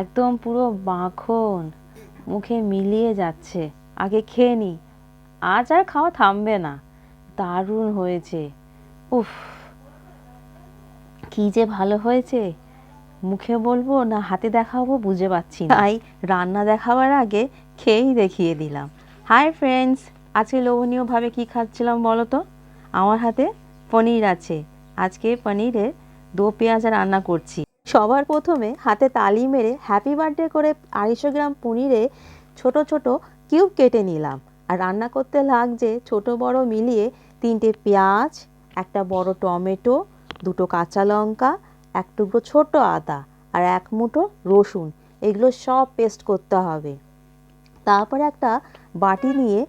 একদম পুরো মাখন, মুখে মিলিয়ে যাচ্ছে। আগে খেয়ে নি, আজ আর খাওয়া থামবে না। দারুণ হয়েছে। উফ, কি যে ভালো হয়েছে, মুখে বলবো না হাতে দেখাবো বুঝে পাচ্ছি না। তাই রান্না দেখাবার আগে খেয়েই দেখিয়ে দিলাম। হাই ফ্রেন্ডস, আজকে লোভনীয়ভাবে কি খাচ্ছিলাম বলো তো? আমার হাতে পনির আছে। আজকে পনিরের দো পেঁয়াজা রান্না করছি। সবার প্রথমে হাতে তালি মেরে হ্যাপি বার্থডে করে 250 গ্রাম পনিরে ছোট ছোট কিউব কেটে নিলাম। আর রান্না করতে লাগছে ছোট বড় মিলিয়ে 3টে পেঁয়াজ, একটা বড় টমেটো, 2টো কাঁচা লঙ্কা, এক টুকরো ছোট আদা আর এক মুঠো রসুন। এগুলো সব পেস্ট করতে হবে। তারপরে একটা বাটি নিয়ে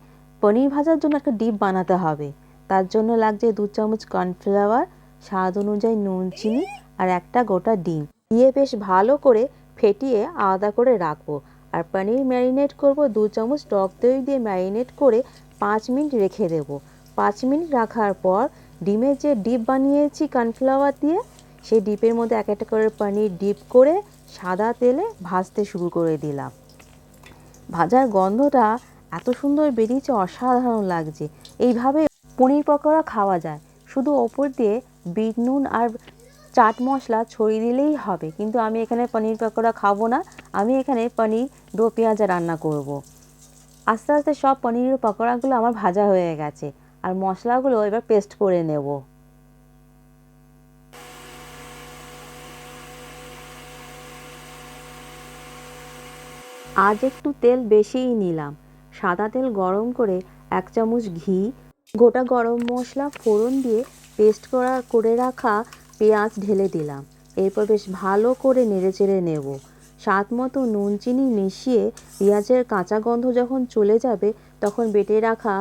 পনির ভাজার জন্য একটা ডিপ বানাতে হবে। তার জন্য লাগছে 2 চামচ কর্নফ্লাওয়ার, স্বাদ অনুযায়ী নুন, চিনি আর একটা গোটা ডিম দিয়ে বেশ ভালো করে ফেটিয়ে আলাদা করে রাখবো। আর পনির ম্যারিনেট করব 2 চামচ টক দই দিয়ে ম্যারিনেট করে 5 মিনিট রেখে দেব। 5 মিনিট রাখার পর ডিমের যে ডিপ বানিয়েছি কর্নফ্লাওয়ার দিয়ে, সেই ডিপের মধ্যে এক একটা করে পনির ডিপ করে সাদা তেলে ভাজতে শুরু করে দিলাম। ভাজার গন্ধটা এত সুন্দর বেরিয়েছে, অসাধারণ লাগছে। এইভাবে পনির পকোড়া খাওয়া যায়, শুধু ওপর দিয়ে বিট নুন আর চাট মশলা ছড়িয়ে দিলেই হবে। কিন্তু আমি এখানে পনির পকোড়া খাবো না, আমি এখানে পনির দো পেঁয়াজা রান্না করব। আস্তে আস্তে সব পনিরের পকোড়াগুলো আমার ভাজা হয়ে গেছে, আর মশলাগুলো এবার পেস্ট করে নেব। আজ একটু তেল বেশিই নিলাম। সাদা তেল গরম করে 1 চামচ ঘি, গোটা গরম মশলা ফোড়ন দিয়ে পেস্ট করে রাখা পেঁয়াজ ঢেলে দিলাম। এরপর বেশ ভালো করে নেড়েচেড়ে নেব। স্বাদ মতো নুন চিনি মিশিয়ে পেঁয়াজের কাঁচা গন্ধ যখন চলে যাবে, তখন বেটে রাখা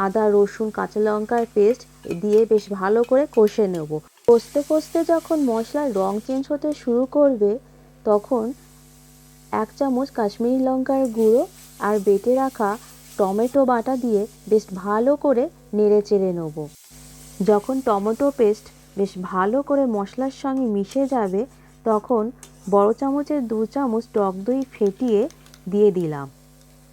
আদা রসুন কাঁচা লঙ্কার পেস্ট দিয়ে বেশ ভালো করে কষে নেব। কষতে কষতে যখন মশলার রং চেঞ্জ হতে শুরু করবে, তখন 1 চামচ কাশ্মীরি লঙ্কার গুঁড়ো আর বেটে রাখা টমেটো বাটা দিয়ে বেশ ভালো করে নেড়েচেড়ে নেব। যখন টমেটো পেস্ট বেশ ভালো করে মশলার সঙ্গে মিশে যাবে, তখন বড় চামচের 2 চামচ টক দই ফেটিয়ে দিয়ে দিলাম।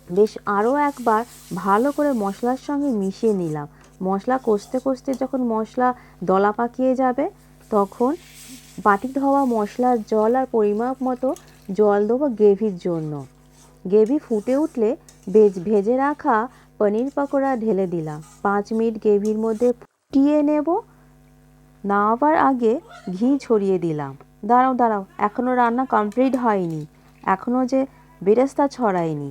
বেশ আরও একবার ভালো করে মশলার সঙ্গে মিশিয়ে নিলাম। মশলা কষতে কষতে যখন মশলা দলা পাকিয়ে যাবে, তখন বাটি ধোয়া মশলার জল আর পরিমাপ মতো জল দেবো গ্রেভির জন্য। গ্রেভি ফুটে উঠলে ভেজে রাখা পনির পকোড়া ঢেলে দিলাম। 5 মিনিট গ্রেভির মধ্যে ফুটিয়ে নেব। নামাবার আগে ঘি ছড়িয়ে দিলাম। দাঁড়াও দাঁড়াও, এখনও রান্না কমপ্লিট হয়নি, এখনও যে বেরেস্তা ছড়ায়নি।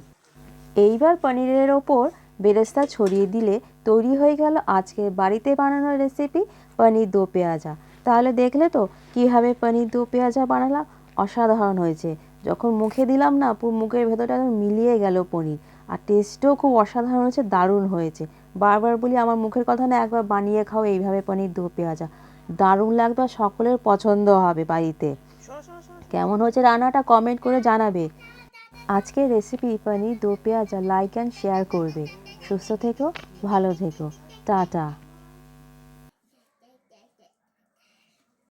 এইবার পনিরের ওপর বেরেস্তা ছড়িয়ে দিলে তৈরি হয়ে গেল আজকের বাড়িতে বানানো রেসিপি পনির দো পেঁয়াজা। তাহলে দেখলে তো কীভাবে পনির দো পেঁয়াজা বানালাম, অসাধারণ হয়েছে। যখন মুখে দিলাম না, পুরো মুখের ভেতরটা মিলিয়ে গেল পনির। আর টেস্টও খুব অসাধারণ হয়েছে, দারুণ হয়েছে। বারবার বলি আমার মুখের কথা না, একবার বানিয়ে খাও এইভাবে পনির দো পেঁয়াজা, দারুণ লাগবে আর সকলের পছন্দ হবে বাড়িতে। কেমন হয়েছে রান্নাটা কমেন্ট করে জানাবে। আজকের রেসিপি পনির দো পেঁয়াজা লাইক অ্যান্ড শেয়ার করবে। সুস্থ থেকো, ভালো থেকো, টাটা।